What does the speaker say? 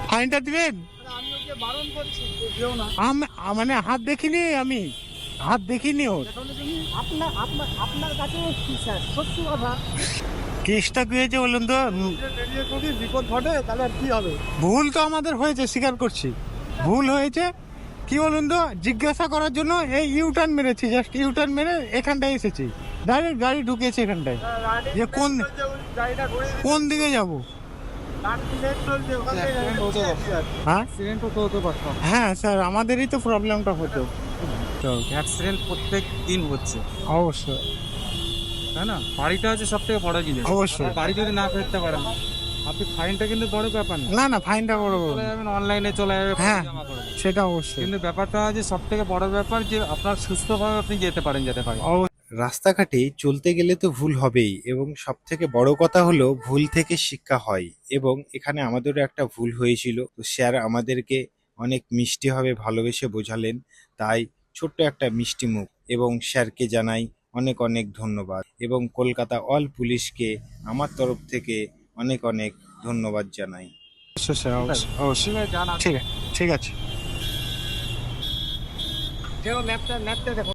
ফাইনটা দিবেন? আমি ওকে বারণ করছি যেও না। মানে হাত দেখিনি, আমি হাত দেখিনি ওর। আপনার আপনার আপনার কাছে স্যার সত্যি কথা কেসটা কি হয়েছে বলুন তো? বেরিয়ে যদি বিপদ ঘটে তাহলে আর কি হবে? ভুল তো আমাদের হয়েছে, স্বীকার করছি ভুল হয়েছে। কি বলুন তো, জিজ্ঞাসা করার জন্য এই ইউটার্ন মেরেছি, জাস্ট ইউটার্ন মেরে এখানটায় এসেছি, ডাইরেক্ট গাড়ি ঢুকেছে এখানটায়। যে কোন দিকে যাব? হ্যাঁ অ্যাক্সিডেন্ট হতে পারতো। হ্যাঁ স্যার, আমাদেরই তো প্রবলেমটা হতো। অ্যাক্সিডেন্ট প্রত্যেক দিন হচ্ছে, অবশ্যই তাই না? বাড়িটা হচ্ছে সব থেকে বড় জিনিস। অবশ্যই। বাড়ি যদি না ফেরতে পারেন, আপনি ফাইনটা কিন্তু বড় ব্যাপার না। না না, ফাইনটা বড় বড়। চলে যাবেন অনলাইনে, চলে যাবে হ্যাঁ জমা করবেন। সেটা অবশ্যই। কিন্তু ব্যাপারটা হচ্ছে সব থেকে বড় ব্যাপার যে আপনার সুস্থভাবে আপনি যেতে পারেন, যেতে পারেন। রাস্তাঘাটে চলতে গেলে তো ভুল হবেই, এবং সব থেকে বড় কথা হলো ভুল থেকে শিক্ষা হয়। এবং এখানে আমাদেরও একটা ভুল হয়েছিল, তো স্যার আমাদেরকে অনেক মিষ্টিভাবে ভালোবেসে বোঝালেন, তাই ছোট্ট একটা মিষ্টি মুখ। এবং স্যারকে জানাই অনেক অনেক ধন্যবাদ, এবং কলকাতা অল পুলিশকে আমার তরফ থেকে অনেক অনেক ধন্যবাদ জানাই। অবশ্যই স্যার, অবশ্যই অবশ্যই। ঠিক আছে, ঠিক আছে। ম্যাপটা দেখো।